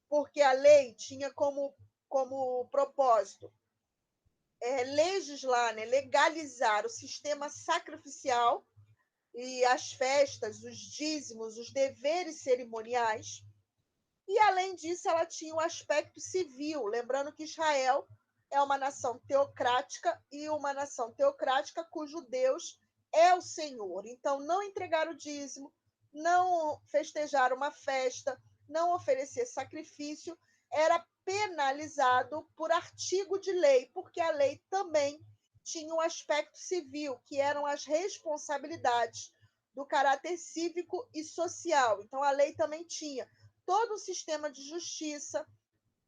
porque a lei tinha como propósito legislar, né, legalizar o sistema sacrificial e as festas, os dízimos, os deveres cerimoniais. E, além disso, ela tinha um aspecto civil, lembrando que Israel é uma nação teocrática e uma nação teocrática cujo Deus é o Senhor. Então, não entregar o dízimo, não festejar uma festa, não oferecer sacrifício, era penalizado por artigo de lei, porque a lei também tinha um aspecto civil, que eram as responsabilidades do caráter cívico e social. Então, a lei também tinha todo um sistema de justiça,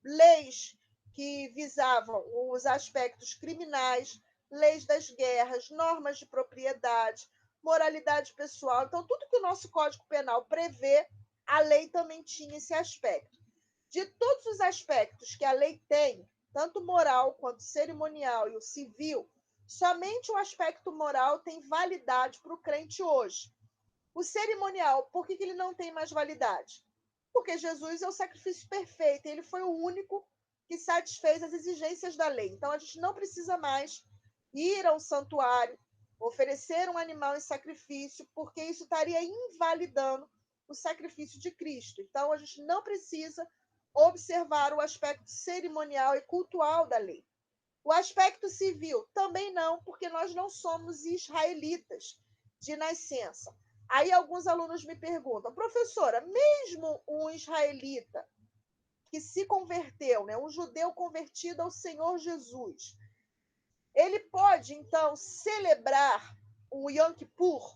leis que visavam os aspectos criminais, leis das guerras, normas de propriedade, moralidade pessoal. Então, tudo que o nosso Código Penal prevê, a lei também tinha esse aspecto. De todos os aspectos que a lei tem, tanto moral quanto cerimonial e o civil, somente o aspecto moral tem validade para o crente hoje. O cerimonial, por que ele não tem mais validade? Porque Jesus é o sacrifício perfeito, ele foi o único que satisfez as exigências da lei. Então, a gente não precisa mais ir ao santuário, oferecer um animal em sacrifício, porque isso estaria invalidando o sacrifício de Cristo. Então, a gente não precisa observar o aspecto cerimonial e cultual da lei. O aspecto civil, também não, porque nós não somos israelitas de nascença. Aí alguns alunos me perguntam, professora, mesmo um israelita que se converteu, né, um judeu convertido ao Senhor Jesus, ele pode, então, celebrar o Yom Kippur,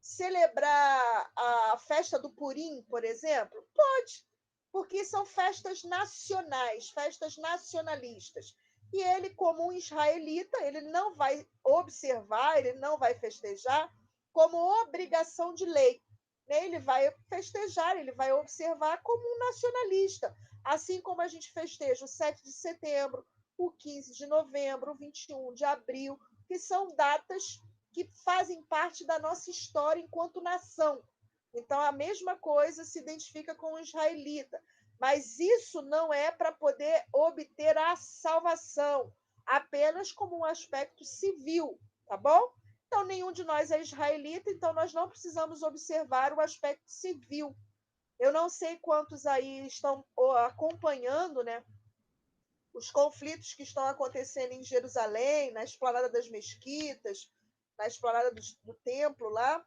celebrar a festa do Purim, por exemplo? Pode, porque são festas nacionais, festas nacionalistas. E ele, como um israelita, ele não vai observar, ele não vai festejar como obrigação de lei. Ele vai festejar, ele vai observar como um nacionalista. Assim como a gente festeja o 7 de setembro, o 15 de novembro, o 21 de abril, que são datas que fazem parte da nossa história enquanto nação. Então, a mesma coisa se identifica com o israelita. Mas isso não é para poder obter a salvação, apenas como um aspecto civil, tá bom? Então, nenhum de nós é israelita, então nós não precisamos observar o aspecto civil. Eu não sei quantos aí estão acompanhando, né, os conflitos que estão acontecendo em Jerusalém, na esplanada das mesquitas, na esplanada do templo lá.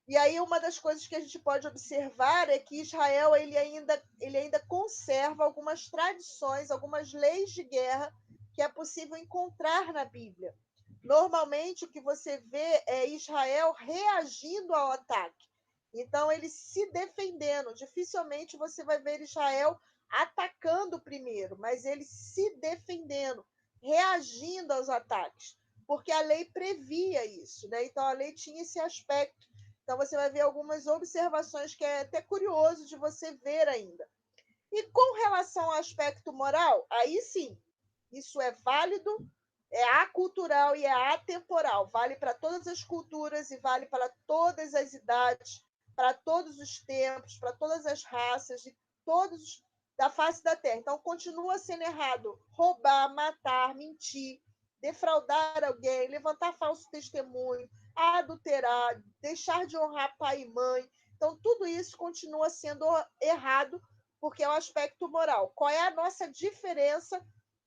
E aí uma das coisas que a gente pode observar é que Israel ele ainda conserva algumas tradições, algumas leis de guerra que é possível encontrar na Bíblia. Normalmente o que você vê é Israel reagindo ao ataque. Então eles se defendendo. Dificilmente você vai ver Israel atacando primeiro, mas eles se defendendo, reagindo aos ataques, porque a lei previa isso, né? Então a lei tinha esse aspecto. Então, você vai ver algumas observações que é até curioso de você ver ainda. E com relação ao aspecto moral, aí sim, isso é válido, é acultural e é atemporal. Vale para todas as culturas e vale para todas as idades, para todos os tempos, para todas as raças, de todos da face da terra. Então, continua sendo errado roubar, matar, mentir, defraudar alguém, levantar falso testemunho, adulterar, deixar de honrar pai e mãe. Então, tudo isso continua sendo errado, porque é o aspecto moral. Qual é a nossa diferença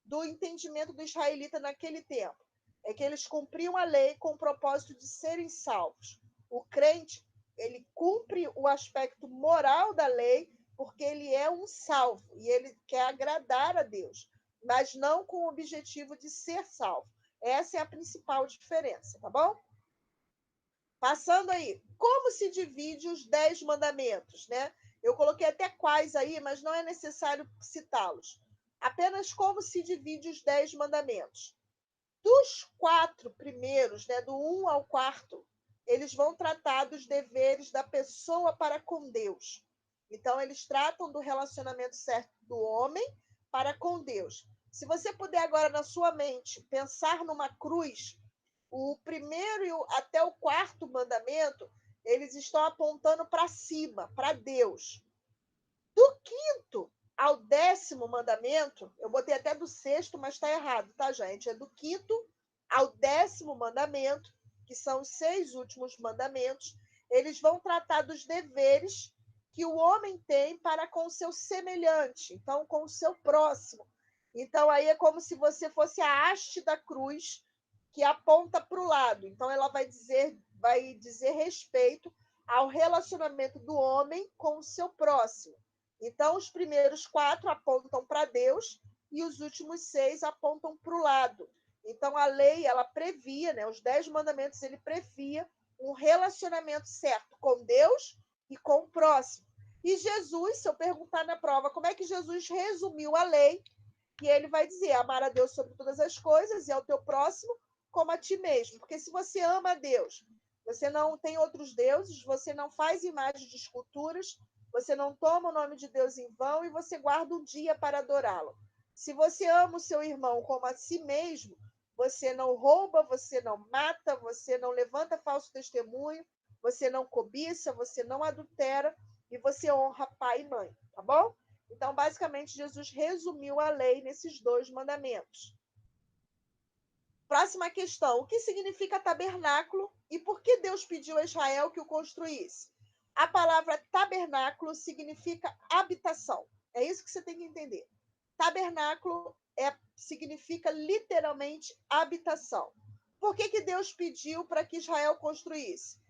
do entendimento do israelita naquele tempo? É que eles cumpriam a lei com o propósito de serem salvos. O crente, ele cumpre o aspecto moral da lei porque ele é um salvo e ele quer agradar a Deus, mas não com o objetivo de ser salvo. Essa é a principal diferença, tá bom? Passando aí, como se divide os 10 mandamentos, né? Eu coloquei até quais aí, mas não é necessário citá-los. Apenas como se divide os 10 mandamentos. Dos 4 primeiros, né, do 1 ao 4, eles vão tratar dos deveres da pessoa para com Deus. Então, eles tratam do relacionamento certo do homem para com Deus. Se você puder agora, na sua mente, pensar numa cruz, o primeiro até o 4º mandamento, eles estão apontando para cima, para Deus. Do 5º ao 10º mandamento, eu botei até do 6º, mas está errado, tá, gente? É do 5º ao 10º mandamento, que são os 6 últimos mandamentos, eles vão tratar dos deveres que o homem tem para com o seu semelhante, então com o seu próximo. Então aí é como se você fosse a haste da cruz que aponta para o lado. Então ela vai dizer respeito ao relacionamento do homem com o seu próximo. Então, os primeiros 4 apontam para Deus e os últimos 6 apontam para o lado. Então, a lei, ela previa, né, os 10 mandamentos, ele previa um relacionamento certo com Deus e com o próximo. E Jesus, se eu perguntar na prova como é que Jesus resumiu a lei, E ele vai dizer: amar a Deus sobre todas as coisas e ao teu próximo como a ti mesmo. Porque se você ama a Deus, você não tem outros deuses, você não faz imagens de esculturas, você não toma o nome de Deus em vão e você guarda um dia para adorá-lo. Se você ama o seu irmão como a si mesmo, você não rouba, você não mata, você não levanta falso testemunho, você não cobiça, você não adultera e você honra pai e mãe, tá bom? Então, basicamente, Jesus resumiu a lei nesses 2 mandamentos. Próxima questão: o que significa tabernáculo e por que Deus pediu a Israel que o construísse? A palavra tabernáculo significa habitação. É isso que você tem que entender. Tabernáculo significa literalmente habitação. Por que Deus pediu para que Israel construísse?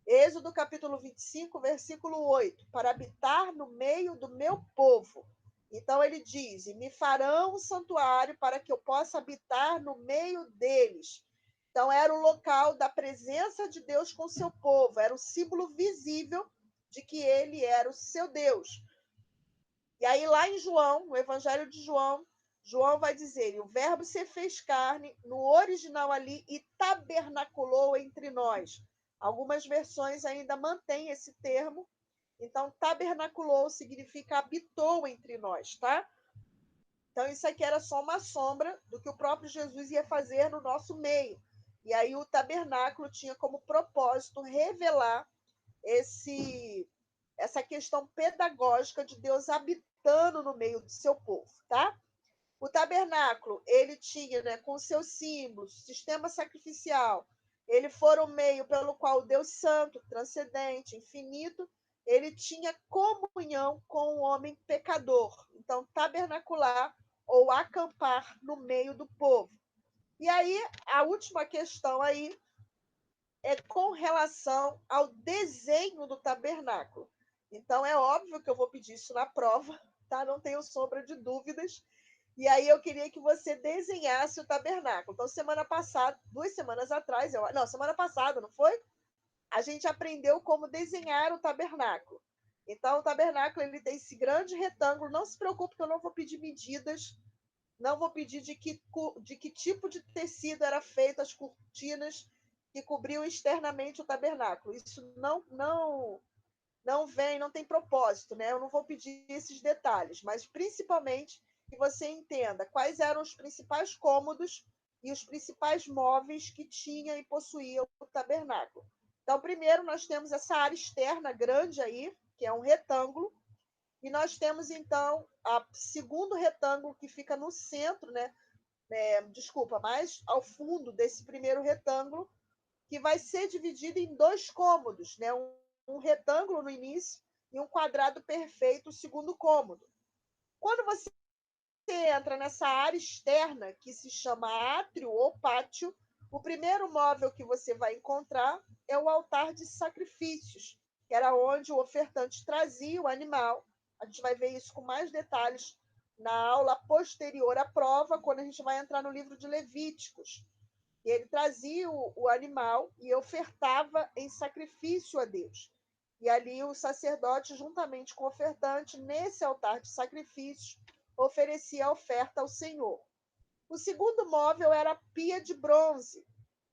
Êxodo capítulo 25, versículo 8, para habitar no meio do meu povo. Então ele diz: e me farão um santuário para que eu possa habitar no meio deles. Então era o local da presença de Deus com o seu povo, era o símbolo visível de que ele era o seu Deus. E aí lá em João, no Evangelho de João, João vai dizer: e o verbo se fez carne, no original ali, e tabernaculou entre nós. Algumas versões ainda mantêm esse termo. Então, tabernaculou significa habitou entre nós, tá? Então, isso aqui era só uma sombra do que o próprio Jesus ia fazer no nosso meio. E aí o tabernáculo tinha como propósito revelar essa questão pedagógica de Deus habitando no meio do seu povo, tá? O tabernáculo, ele tinha, né, com seus símbolos, sistema sacrificial, ele foi o meio pelo qual o Deus Santo, transcendente, infinito, ele tinha comunhão com o homem pecador. Então, tabernacular ou acampar no meio do povo. E aí, a última questão aí é com relação ao desenho do tabernáculo. Então, é óbvio que eu vou pedir isso na prova, tá? Não tenho sombra de dúvidas. E aí eu queria que você desenhasse o tabernáculo. Então, semana passada, 2 semanas atrás, semana passada, não foi? A gente aprendeu como desenhar o tabernáculo. Então, o tabernáculo ele tem esse grande retângulo. Não se preocupe que eu não vou pedir medidas, não vou pedir de que tipo de tecido era feito as cortinas que cobriam externamente o tabernáculo. Isso não vem, não tem propósito, né? Eu não vou pedir esses detalhes, mas principalmente que você entenda quais eram os principais cômodos e os principais móveis que tinha e possuía o tabernáculo. Então, primeiro nós temos essa área externa grande aí, que é um retângulo, e nós temos então o segundo retângulo que fica no centro, né? Mais ao fundo desse primeiro retângulo, que vai ser dividido em 2 cômodos, né? Um retângulo no início e um quadrado perfeito, o segundo cômodo. Quando você entra nessa área externa, que se chama átrio ou pátio, o primeiro móvel que você vai encontrar é o altar de sacrifícios, que era onde o ofertante trazia o animal. A gente vai ver isso com mais detalhes na aula posterior à prova, quando a gente vai entrar no livro de Levíticos. E ele trazia o animal e ofertava em sacrifício a Deus. E ali o sacerdote, juntamente com o ofertante, nesse altar de sacrifícios, oferecia a oferta ao Senhor. O segundo móvel era a pia de bronze,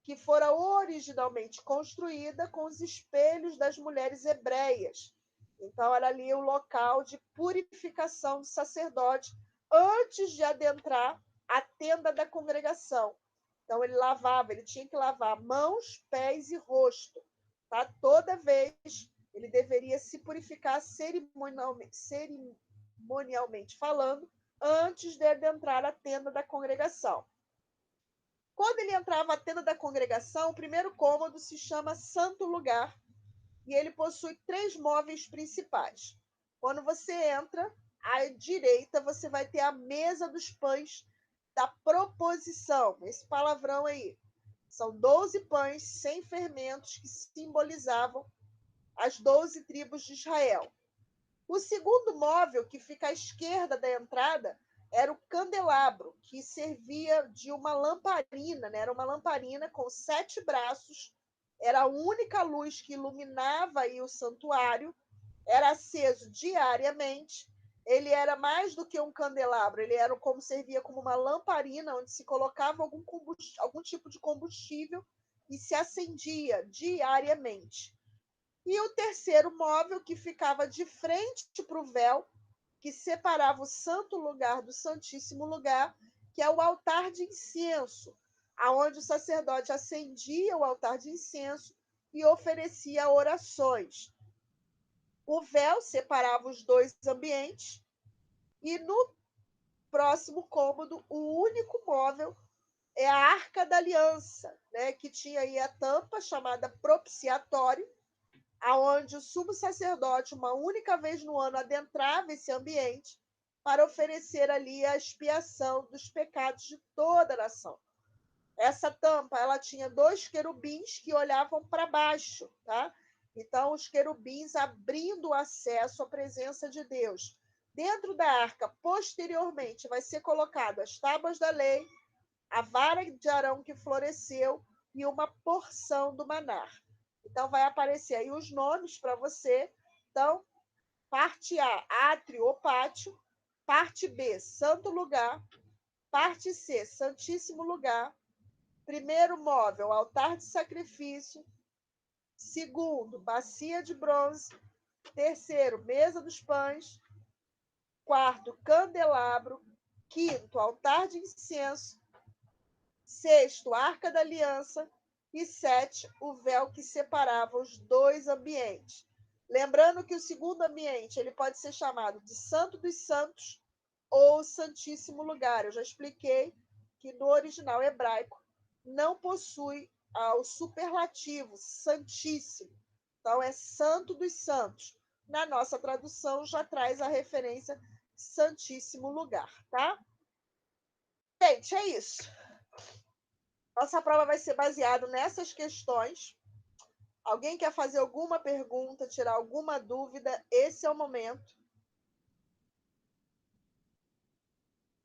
que fora originalmente construída com os espelhos das mulheres hebreias. Então, era ali o local de purificação do sacerdote antes de adentrar a tenda da congregação. Então, ele tinha que lavar mãos, pés e rosto. Tá? Toda vez ele deveria se purificar cerimonialmente falando, antes de adentrar a tenda da congregação. Quando ele entrava na tenda da congregação, o primeiro cômodo se chama Santo Lugar, e ele possui 3 móveis principais. Quando você entra, à direita você vai ter a mesa dos pães da proposição, esse palavrão aí. São 12 pães sem fermentos que simbolizavam as 12 tribos de Israel. O segundo móvel, que fica à esquerda da entrada, era o candelabro, que servia de uma lamparina, né? Era uma lamparina com 7 braços, era a única luz que iluminava aí o santuário, era aceso diariamente, ele era mais do que um candelabro, ele era como servia como uma lamparina onde se colocava algum tipo de combustível e se acendia diariamente. E o terceiro móvel, que ficava de frente para o véu, que separava o santo lugar do santíssimo lugar, que é o altar de incenso, aonde o sacerdote acendia o altar de incenso e oferecia orações. O véu separava os dois ambientes e no próximo cômodo, o único móvel é a Arca da Aliança, né, que tinha aí a tampa chamada propiciatório, aonde o sumo sacerdote, uma única vez no ano, adentrava esse ambiente para oferecer ali a expiação dos pecados de toda a nação. Essa tampa, ela tinha 2 querubins que olhavam para baixo, tá? Então, os querubins abrindo o acesso à presença de Deus. Dentro da arca, posteriormente, vai ser colocado as tábuas da lei, a vara de Arão que floresceu e uma porção do maná. Então, vai aparecer aí os nomes para você. Então, parte A, átrio ou pátio. Parte B, santo lugar. Parte C, santíssimo lugar. Primeiro móvel, altar de sacrifício. Segundo, bacia de bronze. Terceiro, mesa dos pães. Quarto, candelabro. Quinto, altar de incenso. Sexto, arca da aliança. E 7, o véu que separava os dois ambientes. Lembrando que o segundo ambiente ele pode ser chamado de Santo dos Santos ou Santíssimo Lugar. Eu já expliquei que no original hebraico não possui o superlativo Santíssimo. Então, é Santo dos Santos. Na nossa tradução, já traz a referência Santíssimo Lugar, tá? Gente, é isso. Nossa prova vai ser baseada nessas questões. Alguém quer fazer alguma pergunta, tirar alguma dúvida? Esse é o momento.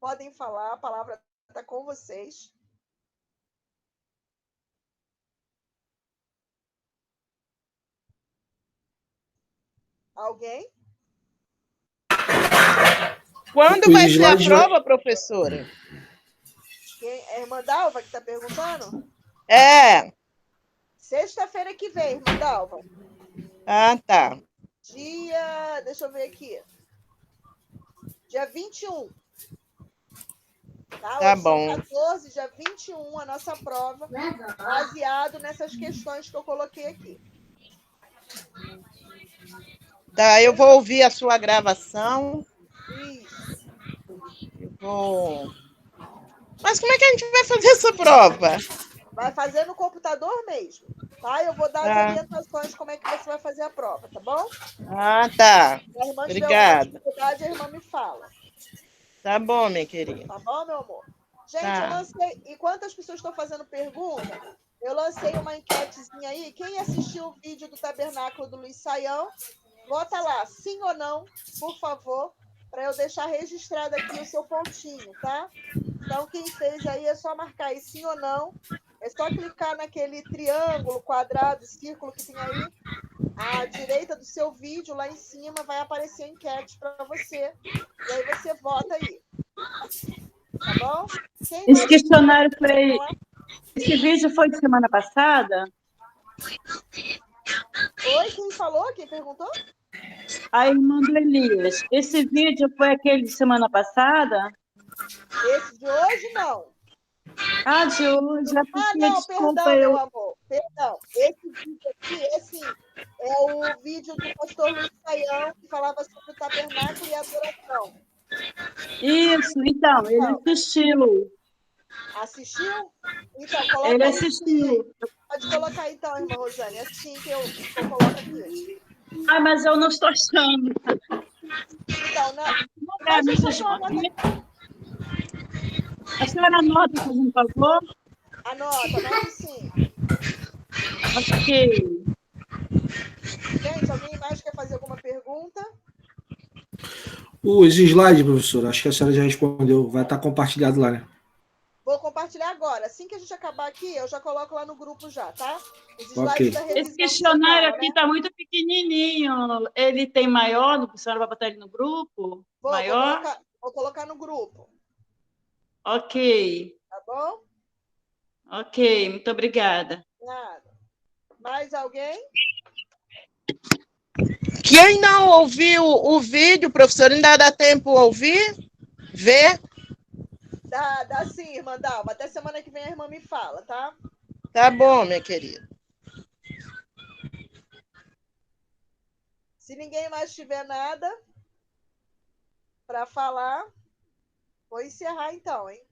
Podem falar, a palavra está com vocês. Alguém? Quando vai ser a prova, professora? É a irmã Dalva que está perguntando? É. Sexta-feira que vem, irmã Dalva. Ah, tá. Deixa eu ver aqui. Dia 21. Tá bom. São 14, dia 21, a nossa prova, baseado nessas questões que eu coloquei aqui. Tá, eu vou ouvir a sua gravação. Isso. Mas como é que a gente vai fazer essa prova? Vai fazer no computador mesmo, tá? Eu vou dar as orientações como é que você vai fazer a prova, tá bom? Ah, tá. Se a irmã tiver Obrigada. alguma dificuldade, a irmã me fala. Tá bom, minha querida. Tá bom, meu amor? Gente, Tá. eu lancei... Enquanto as pessoas estão fazendo pergunta, eu lancei uma enquetezinha aí. Quem assistiu o vídeo do Tabernáculo do Luiz Saião, bota lá, sim ou não, por favor, para eu deixar registrado aqui o seu pontinho, tá? Então, quem fez aí é só marcar aí sim ou não. É só clicar naquele triângulo, quadrado, círculo que tem aí, à direita do seu vídeo, lá em cima, vai aparecer a enquete para você. E aí você vota aí. Tá bom? Esse questionário foi... Esse vídeo foi de semana passada? Oi, quem falou? Quem perguntou? A irmã do Elias. Esse vídeo foi aquele de semana passada? Esse de hoje, não. Ah, de hoje. É porque, não, desculpa, perdão, meu amor. Perdão. Esse vídeo aqui, é o vídeo do pastor Luiz Saião, que falava sobre o tabernáculo e a adoração. Isso, então, ele assistiu. Assistiu? Então, coloca ele aí. Assistiu. Pode colocar então, irmã Rosane, assim que eu coloco aqui. Ah, mas eu não estou achando. Então, A senhora anota, por favor? Anota sim. Ok. Gente, alguém mais quer fazer alguma pergunta? Os slides, professor, acho que a senhora já respondeu. Vai estar compartilhado lá, né? Vou compartilhar agora. Assim que a gente acabar aqui, eu já coloco lá no grupo já, tá? Os slides Ok. da revisão. Esse questionário semanal, aqui né? está muito pequenininho. Ele tem maior? A senhora vai botar ele no grupo? Maior? Vou colocar no grupo, Ok. tá bom? Ok, muito obrigada. Nada. Mais alguém? Quem não ouviu o vídeo, professor, ainda dá tempo ouvir? Ver? Dá sim, irmã Dalva. Até semana que vem a irmã me fala, tá? Tá bom, minha querida. Se ninguém mais tiver nada para falar, vou encerrar então, hein?